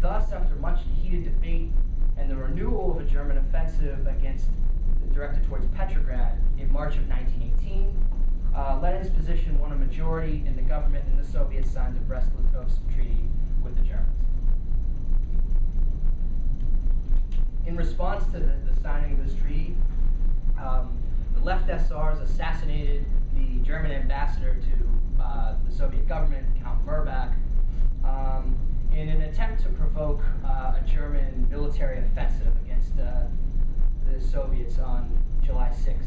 Thus, after much heated debate and the renewal of a German offensive directed towards Petrograd in March of 1918, Lenin's position won a majority in the government, and the Soviets signed the Brest-Litovsk Treaty with the Germans. In response to the signing of this treaty, the left SRs assassinated the German ambassador to the Soviet government, Count Murbach, in an attempt to provoke a German military offensive against the Soviets on July 6th.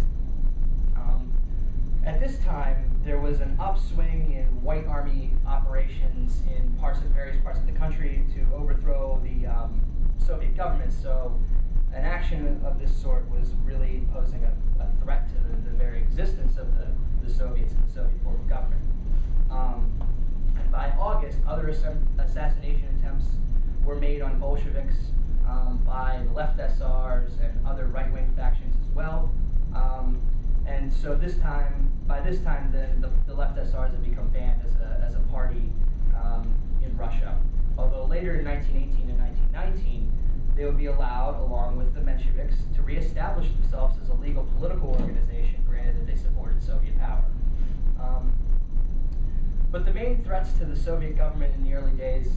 At this time, there was an upswing in White Army operations in various parts of the country to overthrow the Soviet government, so an action of this sort was really posing a threat to the very existence of the Soviets and the Soviet form of government. And by August, other assassination attempts were made on Bolsheviks by the left SRs and other right-wing factions as well. And so by this time, the left SRs had become banned as a party in Russia. Although later in 1918 and 1919, they would be allowed, along with the Mensheviks, to reestablish themselves as a legal political organization, granted that they supported Soviet power. But the main threats to the Soviet government in the early days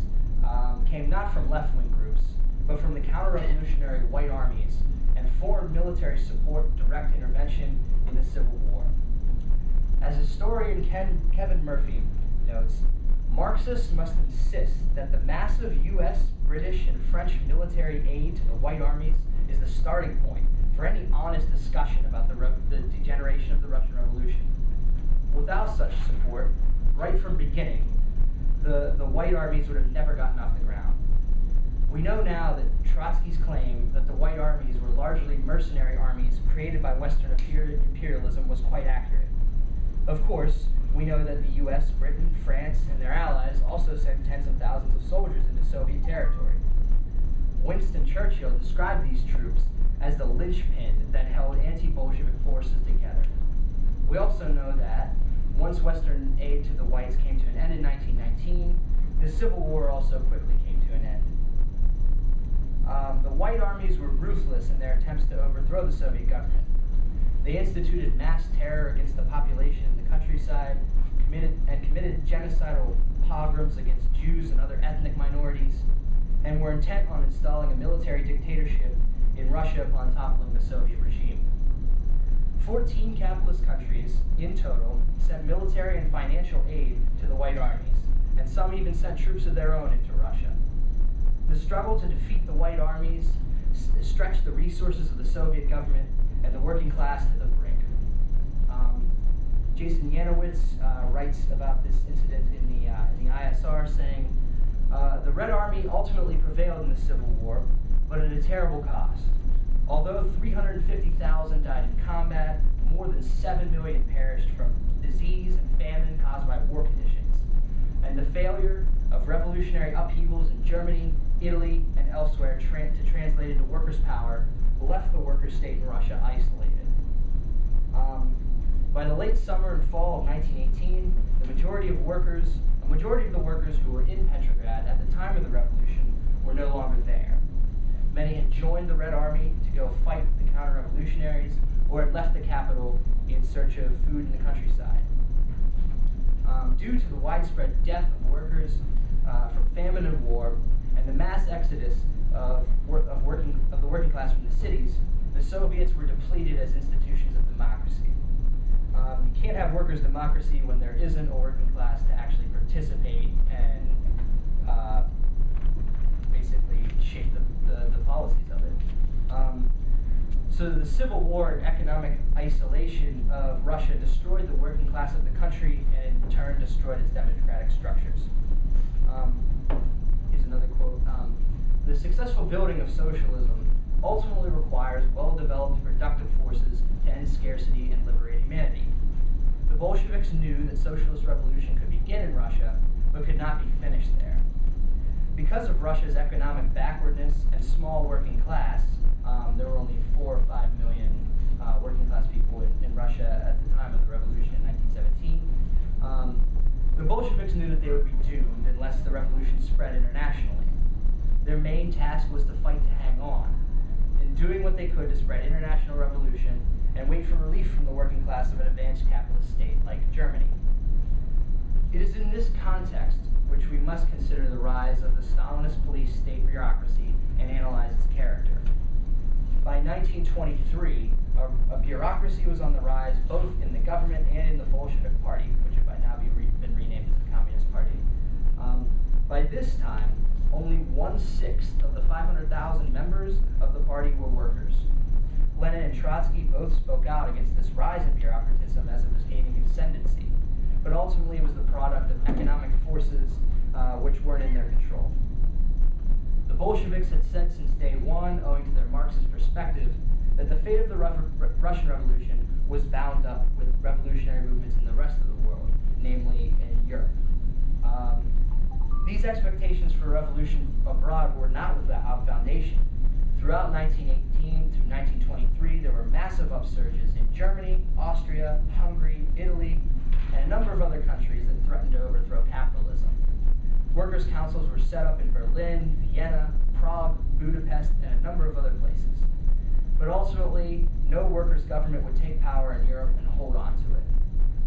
came not from left-wing groups, but from the counter-revolutionary White Armies and foreign military support direct intervention in the Civil War. As historian Kevin Murphy notes, Marxists must insist that the massive U.S., British, and French military aid to the White Armies is the starting point for any honest discussion about the degeneration of the Russian Revolution. Without such support, right from beginning, the White Armies would have never gotten off the ground. We know now that Trotsky's claim that the White Armies were largely mercenary armies created by Western imperialism was quite accurate. Of course, we know that the US, Britain, France, and their allies also sent tens of thousands of soldiers into Soviet territory. Winston Churchill described these troops as the linchpin that held anti-Bolshevik forces together. We also know that once Western aid to the Whites came to an end in 1919, the Civil War also quickly came to an end. The White Armies were ruthless in their attempts to overthrow the Soviet government. They instituted mass terror against the population in the countryside, committed genocidal pogroms against Jews and other ethnic minorities, and were intent on installing a military dictatorship in Russia upon toppling the Soviet regime. 14 capitalist countries, in total, sent military and financial aid to the White Armies, and some even sent troops of their own into Russia. The struggle to defeat the White Armies stretched the resources of the Soviet government and the working class to the brink. Jason Yanowitz writes about this incident in the ISR, saying, the Red Army ultimately prevailed in the Civil War, but at a terrible cost. Although 350,000 died in combat, more than 7 million perished from disease and famine caused by war conditions. And the failure of revolutionary upheavals in Germany, Italy, and elsewhere to translate into workers' power left the worker state in Russia isolated. By the late summer and fall of 1918, a majority of the workers who were in Petrograd at the time of the revolution were no longer there. Many had joined the Red Army to go fight the counter-revolutionaries, or had left the capital in search of food in the countryside. Due to the widespread death of workers from famine and war, and the mass exodus of the working class from the cities, the Soviets were depleted as institutions of democracy. You can't have workers' democracy when there isn't a working class to actually participate and basically shape the policies of it. So the Civil War and economic isolation of Russia destroyed the working class of the country and in turn destroyed its democratic structures. Here's another quote. The successful building of socialism ultimately requires well-developed productive forces to end scarcity and liberate humanity. The Bolsheviks knew that socialist revolution could begin in Russia, but could not be finished there. Because of Russia's economic backwardness and small working class, there were only 4 or 5 million working class people in Russia at the time of the revolution in 1917. The Bolsheviks knew that they would be doomed unless the revolution spread internationally. Their main task was to fight to hang on, in doing what they could to spread international revolution and wait for relief from the working class of an advanced capitalist state like Germany. It is in this context which we must consider the rise of the Stalinist police state bureaucracy and analyze its character. By 1923, a bureaucracy was on the rise both in the government and in the Bolshevik Party, which had by now been renamed as the Communist Party. By this time, only 1/6 of the 500,000 members of the party were workers. Lenin and Trotsky both spoke out against this rise in bureaucratism as it was gaining ascendancy, but ultimately it was the product of economic forces which weren't in their control. The Bolsheviks had said since day one, owing to their Marxist perspective, that the fate of the Russian Revolution was bound up with revolutionary movements in the rest of the world, namely in Europe. These expectations for revolution abroad were not without foundation. Throughout 1918 through 1923, there were massive upsurges in Germany, Austria, Hungary, Italy, and a number of other countries that threatened to overthrow capitalism. Workers' councils were set up in Berlin, Vienna, Prague, Budapest, and a number of other places. But ultimately, no workers' government would take power in Europe and hold on to it.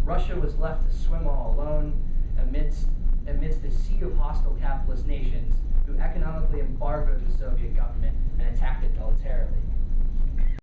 Russia was left to swim all alone amidst a sea of hostile capitalist nations who economically embargoed the Soviet government and attacked it militarily.